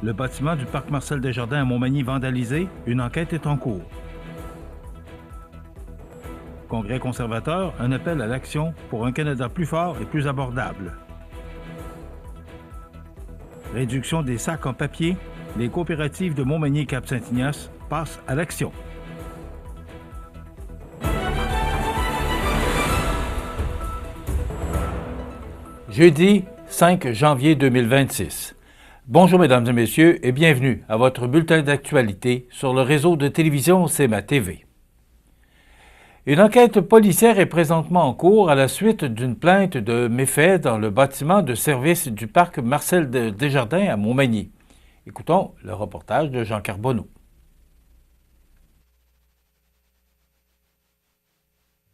Le bâtiment du parc Marcel Desjardins à Montmagny vandalisé, une enquête est en cours. Congrès conservateur, un appel à l'action pour un Canada plus fort et plus abordable. Réduction des sacs en papier, les coopératives de Montmagny et Cap-Saint-Ignace passent à l'action. Jeudi 5 janvier 2026. Bonjour mesdames et messieurs et bienvenue à votre bulletin d'actualité sur le réseau de télévision CMA TV. Une enquête policière est présentement en cours à la suite d'une plainte de méfaits dans le bâtiment de service du parc Marcel Desjardins à Montmagny. Écoutons le reportage de Jean Carbonneau.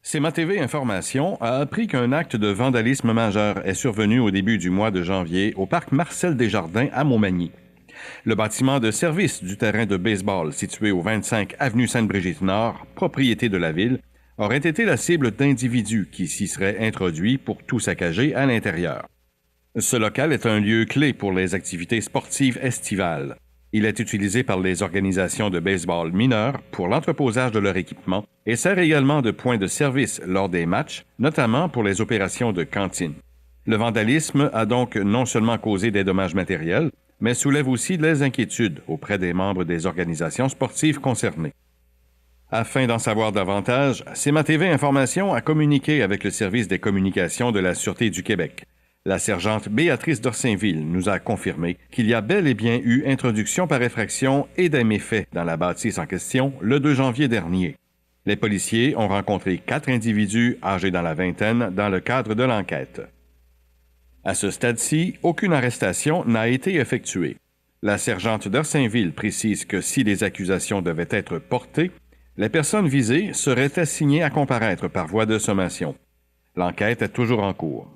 CMA TV Information a appris qu'un acte de vandalisme majeur est survenu au début du mois de janvier au parc Marcel Desjardins à Montmagny. Le bâtiment de service du terrain de baseball situé au 25 avenue Sainte-Brigitte-Nord, propriété de la ville, aurait été la cible d'individus qui s'y seraient introduits pour tout saccager à l'intérieur. Ce local est un lieu clé pour les activités sportives estivales. Il est utilisé par les organisations de baseball mineures pour l'entreposage de leur équipement et sert également de point de service lors des matchs, notamment pour les opérations de cantine. Le vandalisme a donc non seulement causé des dommages matériels, mais soulève aussi des inquiétudes auprès des membres des organisations sportives concernées. Afin d'en savoir davantage, CMA TV Information a communiqué avec le service des communications de la Sûreté du Québec. La sergente Béatrice d'Orsainville nous a confirmé qu'il y a bel et bien eu introduction par effraction et des méfaits dans la bâtisse en question le 2 janvier dernier. Les policiers ont rencontré 4 individus âgés dans la vingtaine dans le cadre de l'enquête. À ce stade-ci, aucune arrestation n'a été effectuée. La sergente d'Orsainville précise que si les accusations devaient être portées, les personnes visées seraient assignées à comparaître par voie de sommation. L'enquête est toujours en cours.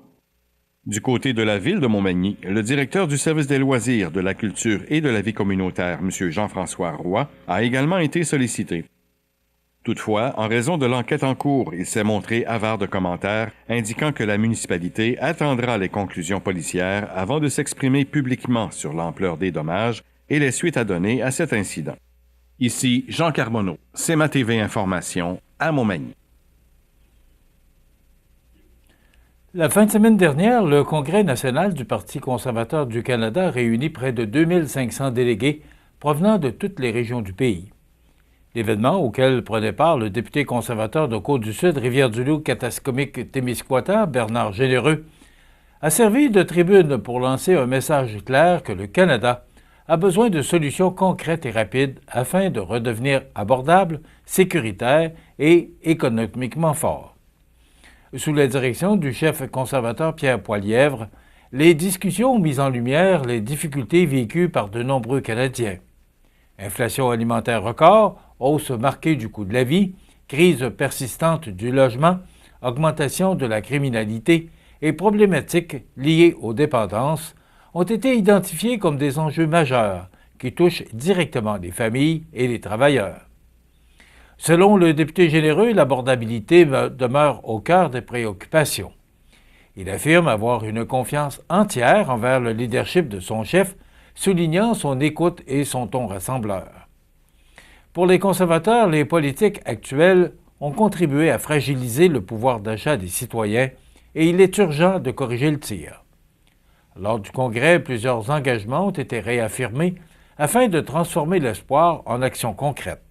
Du côté de la ville de Montmagny, le directeur du service des loisirs, de la culture et de la vie communautaire, M. Jean-François Roy, a également été sollicité. Toutefois, en raison de l'enquête en cours, il s'est montré avare de commentaires indiquant que la municipalité attendra les conclusions policières avant de s'exprimer publiquement sur l'ampleur des dommages et les suites à donner à cet incident. Ici Jean Carbonneau, CMA TV Information, à Montmagny. La fin de semaine dernière, le Congrès national du Parti conservateur du Canada réunit près de 2500 délégués provenant de toutes les régions du pays. L'événement, auquel prenait part le député conservateur de Côte-du-Sud, Rivière-du-Loup, Katascomique-Témiscouata, Bernard Généreux, a servi de tribune pour lancer un message clair que le Canada a besoin de solutions concrètes et rapides afin de redevenir abordable, sécuritaire et économiquement fort. Sous la direction du chef conservateur Pierre Poilièvre, les discussions ont mis en lumière les difficultés vécues par de nombreux Canadiens. Inflation alimentaire record, hausse marquée du coût de la vie, crise persistante du logement, augmentation de la criminalité et problématiques liées aux dépendances ont été identifiés comme des enjeux majeurs qui touchent directement les familles et les travailleurs. Selon le député Généreux, l'abordabilité demeure au cœur des préoccupations. Il affirme avoir une confiance entière envers le leadership de son chef, soulignant son écoute et son ton rassembleur. Pour les conservateurs, les politiques actuelles ont contribué à fragiliser le pouvoir d'achat des citoyens et il est urgent de corriger le tir. Lors du Congrès, plusieurs engagements ont été réaffirmés afin de transformer l'espoir en actions concrètes.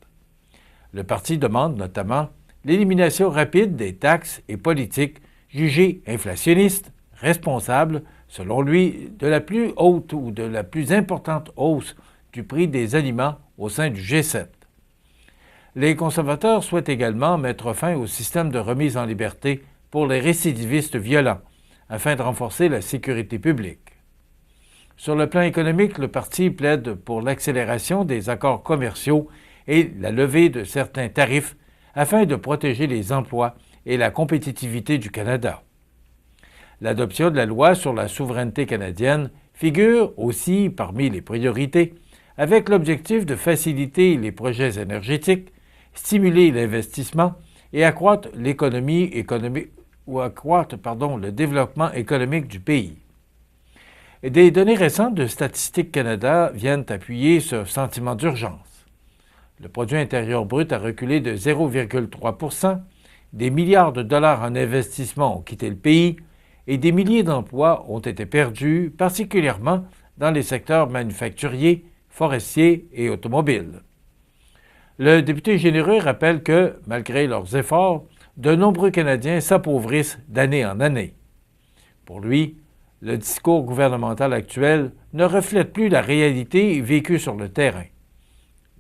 Le parti demande notamment l'élimination rapide des taxes et politiques jugées inflationnistes, responsables, selon lui, de la plus haute ou de la plus importante hausse du prix des aliments au sein du G7. Les conservateurs souhaitent également mettre fin au système de remise en liberté pour les récidivistes violents, afin de renforcer la sécurité publique. Sur le plan économique, le parti plaide pour l'accélération des accords commerciaux et la levée de certains tarifs afin de protéger les emplois et la compétitivité du Canada. L'adoption de la loi sur la souveraineté canadienne figure aussi parmi les priorités, avec l'objectif de faciliter les projets énergétiques, stimuler l'investissement et accroître le développement économique du pays. Des données récentes de Statistique Canada viennent appuyer ce sentiment d'urgence. Le produit intérieur brut a reculé de 0,3 %, des milliards de dollars en investissement ont quitté le pays et des milliers d'emplois ont été perdus, particulièrement dans les secteurs manufacturiers, forestiers et automobiles. Le député généreux rappelle que, malgré leurs efforts, de nombreux Canadiens s'appauvrissent d'année en année. Pour lui, le discours gouvernemental actuel ne reflète plus la réalité vécue sur le terrain.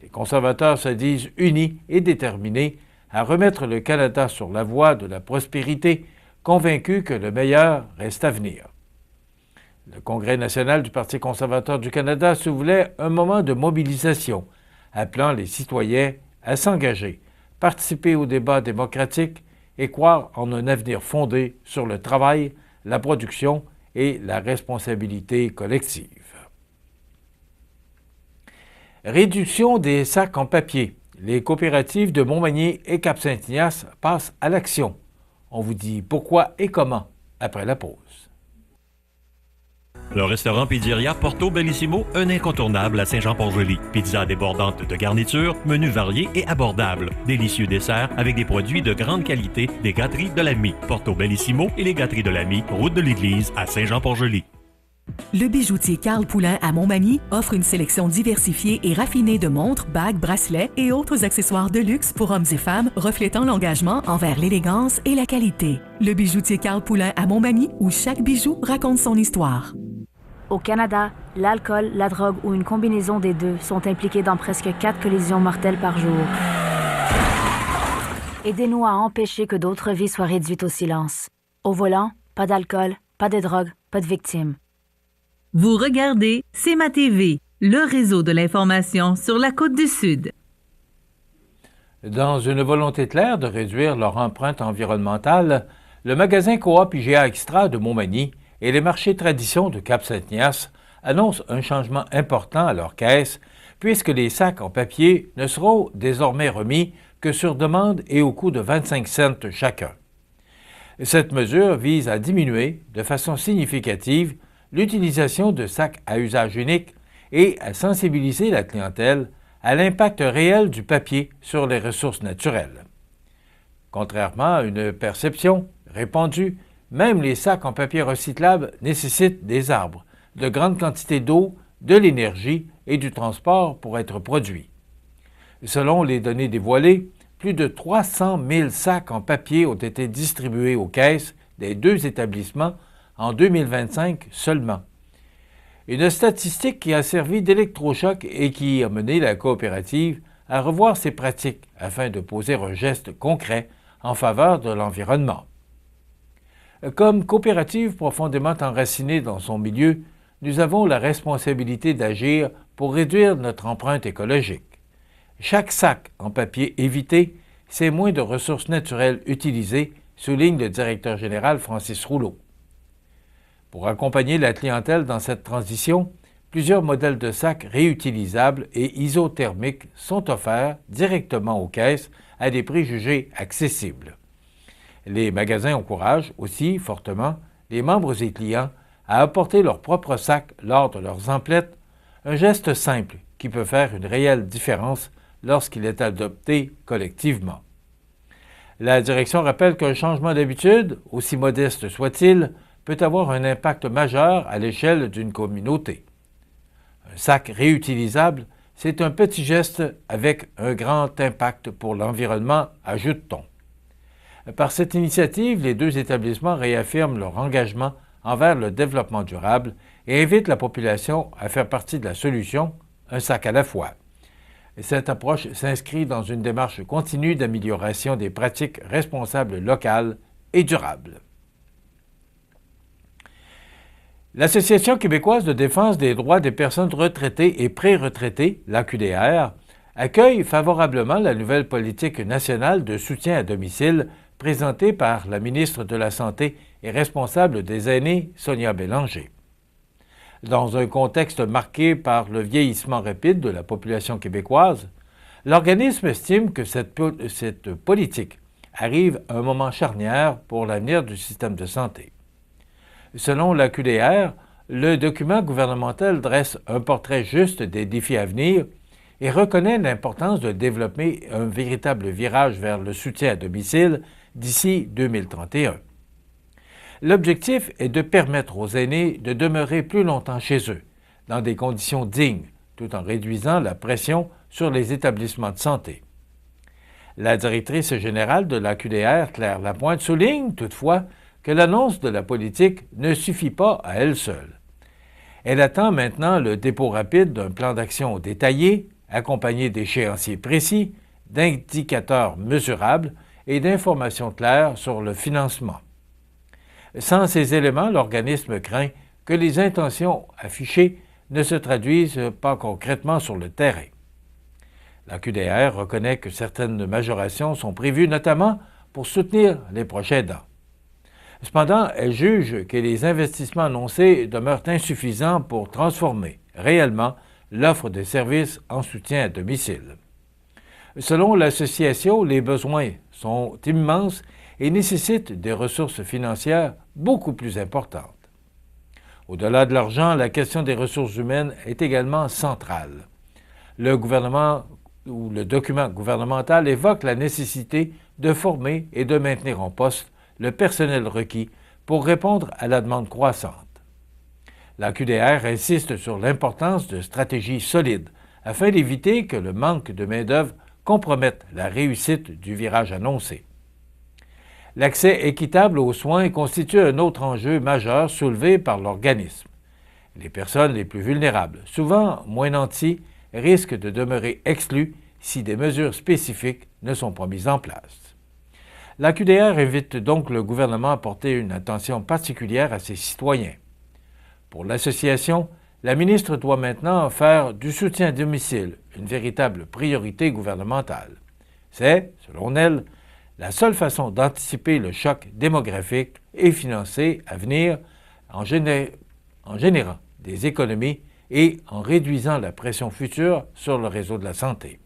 Les conservateurs se disent unis et déterminés à remettre le Canada sur la voie de la prospérité, convaincus que le meilleur reste à venir. Le Congrès national du Parti conservateur du Canada se voulait un moment de mobilisation, appelant les citoyens à s'engager, participer au débat démocratique et croire en un avenir fondé sur le travail, la production et la responsabilité collective. Réduction des sacs en papier. Les coopératives de Montmagny et Cap-Saint-Ignace passent à l'action. On vous dit pourquoi et comment après la pause. Le restaurant Pizzeria Porto Bellissimo, un incontournable à Saint-Jean-Port-Joli. Pizza débordante de garniture, menus variés et abordables. Délicieux desserts avec des produits de grande qualité des gâteries de l'Ami. Porto Bellissimo et les gâteries de l'Ami, route de l'église à Saint-Jean-Port-Joli. Le bijoutier Carl Poulain à Montmagny offre une sélection diversifiée et raffinée de montres, bagues, bracelets et autres accessoires de luxe pour hommes et femmes reflétant l'engagement envers l'élégance et la qualité. Le bijoutier Carl Poulain à Montmagny, où chaque bijou raconte son histoire. Au Canada, l'alcool, la drogue ou une combinaison des deux sont impliqués dans presque 4 collisions mortelles par jour. Aidez-nous à empêcher que d'autres vies soient réduites au silence. Au volant, pas d'alcool, pas de drogue, pas de victimes. Vous regardez C'est ma TV, le réseau de l'information sur la Côte-du-Sud. Dans une volonté claire de réduire leur empreinte environnementale, le magasin Coop IGA Extra de Montmagny et les marchés traditions de Cap-Saint-Ignace annoncent un changement important à leur caisse, puisque les sacs en papier ne seront désormais remis que sur demande et au coût de 25 cents chacun. Cette mesure vise à diminuer de façon significative l'utilisation de sacs à usage unique et à sensibiliser la clientèle à l'impact réel du papier sur les ressources naturelles. Contrairement à une perception répandue, même les sacs en papier recyclable nécessitent des arbres, de grandes quantités d'eau, de l'énergie et du transport pour être produits. Selon les données dévoilées, plus de 300 000 sacs en papier ont été distribués aux caisses des 2 établissements en 2025 seulement. Une statistique qui a servi d'électrochoc et qui a mené la coopérative à revoir ses pratiques afin de poser un geste concret en faveur de l'environnement. Comme coopérative profondément enracinée dans son milieu, nous avons la responsabilité d'agir pour réduire notre empreinte écologique. Chaque sac en papier évité, c'est moins de ressources naturelles utilisées, souligne le directeur général Francis Rouleau. Pour accompagner la clientèle dans cette transition, plusieurs modèles de sacs réutilisables et isothermiques sont offerts directement aux caisses à des prix jugés accessibles. Les magasins encouragent aussi fortement les membres et clients à apporter leurs propres sacs lors de leurs emplettes, un geste simple qui peut faire une réelle différence lorsqu'il est adopté collectivement. La direction rappelle qu'un changement d'habitude, aussi modeste soit-il, peut avoir un impact majeur à l'échelle d'une communauté. Un sac réutilisable, c'est un petit geste avec un grand impact pour l'environnement, ajoute-t-on. Par cette initiative, les 2 établissements réaffirment leur engagement envers le développement durable et invitent la population à faire partie de la solution, un sac à la fois. Cette approche s'inscrit dans une démarche continue d'amélioration des pratiques responsables locales et durables. L'Association québécoise de défense des droits des personnes retraitées et pré-retraitées, l'AQDR, accueille favorablement la nouvelle politique nationale de soutien à domicile présentée par la ministre de la Santé et responsable des aînés, Sonia Bélanger. Dans un contexte marqué par le vieillissement rapide de la population québécoise, l'organisme estime que cette politique arrive à un moment charnière pour l'avenir du système de santé. Selon la QDR, le document gouvernemental dresse un portrait juste des défis à venir et reconnaît l'importance de développer un véritable virage vers le soutien à domicile d'ici 2031. L'objectif est de permettre aux aînés de demeurer plus longtemps chez eux, dans des conditions dignes, tout en réduisant la pression sur les établissements de santé. La directrice générale de la QDR, Claire Lapointe, souligne toutefois que l'annonce de la politique ne suffit pas à elle seule. Elle attend maintenant le dépôt rapide d'un plan d'action détaillé, accompagné d'échéanciers précis, d'indicateurs mesurables et d'informations claires sur le financement. Sans ces éléments, l'organisme craint que les intentions affichées ne se traduisent pas concrètement sur le terrain. La QDR reconnaît que certaines majorations sont prévues notamment pour soutenir les proches aidants. Cependant, elle juge que les investissements annoncés demeurent insuffisants pour transformer réellement l'offre de services en soutien à domicile. Selon l'association, les besoins sont immenses et nécessitent des ressources financières beaucoup plus importantes. Au-delà de l'argent, la question des ressources humaines est également centrale. Le document gouvernemental évoque la nécessité de former et de maintenir en poste le personnel requis pour répondre à la demande croissante. La QDR insiste sur l'importance de stratégies solides afin d'éviter que le manque de main-d'œuvre compromette la réussite du virage annoncé. L'accès équitable aux soins constitue un autre enjeu majeur soulevé par l'organisme. Les personnes les plus vulnérables, souvent moins nantis, risquent de demeurer exclues si des mesures spécifiques ne sont pas mises en place. La QDR invite donc le gouvernement à porter une attention particulière à ses citoyens. Pour l'association, la ministre doit maintenant faire du soutien à domicile une véritable priorité gouvernementale. C'est, selon elle, la seule façon d'anticiper le choc démographique et financier à venir en générant des économies et en réduisant la pression future sur le réseau de la santé.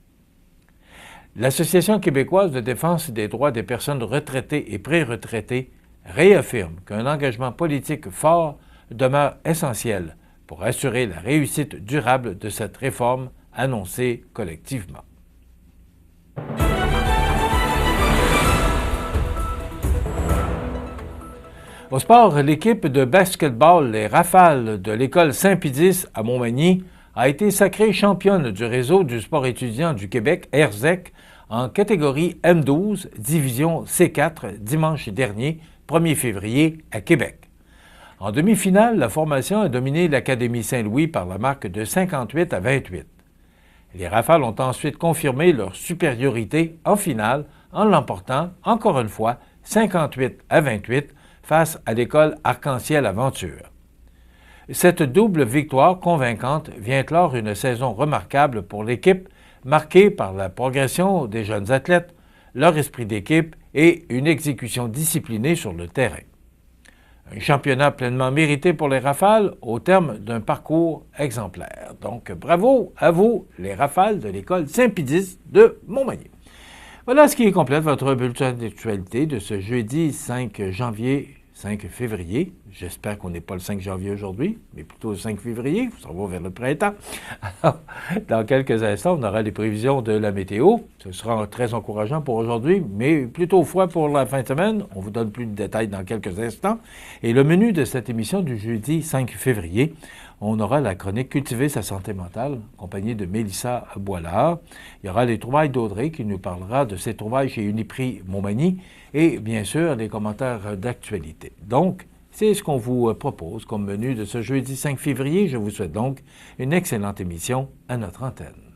L'Association québécoise de défense des droits des personnes retraitées et pré-retraitées réaffirme qu'un engagement politique fort demeure essentiel pour assurer la réussite durable de cette réforme annoncée collectivement. Au sport, l'équipe de basketball Les Rafales de l'école Saint-Pédis à Montmagny a été sacrée championne du réseau du sport étudiant du Québec, RZEC, en catégorie M12, division C4, dimanche dernier, 1er février, à Québec. En demi-finale, la formation a dominé l'Académie Saint-Louis par la marque de 58-28. Les Rafales ont ensuite confirmé leur supériorité en finale en l'emportant, encore une fois, 58-28 face à l'école Arc-en-Ciel Aventure. Cette double victoire convaincante vient clore une saison remarquable pour l'équipe, marquée par la progression des jeunes athlètes, leur esprit d'équipe et une exécution disciplinée sur le terrain. Un championnat pleinement mérité pour les Rafales au terme d'un parcours exemplaire. Donc, bravo à vous, les Rafales de l'école Saint-Pédis de Montmagny. Voilà ce qui complète votre bulletin d'actualité de ce jeudi 5 février. J'espère qu'on n'est pas le 5 janvier aujourd'hui, mais plutôt le 5 février. Ça va vers le printemps. Alors, dans quelques instants, on aura les prévisions de la météo. Ce sera très encourageant pour aujourd'hui, mais plutôt froid pour la fin de semaine. On vous donne plus de détails dans quelques instants. Et le menu de cette émission du jeudi 5 février, on aura la chronique « Cultiver sa santé mentale » accompagnée de Mélissa Boilard. Il y aura les trouvailles d'Audrey qui nous parlera de ses trouvailles chez Uniprix Montmagny et bien sûr les commentaires d'actualité. Donc, c'est ce qu'on vous propose comme menu de ce jeudi 5 février. Je vous souhaite donc une excellente émission à notre antenne.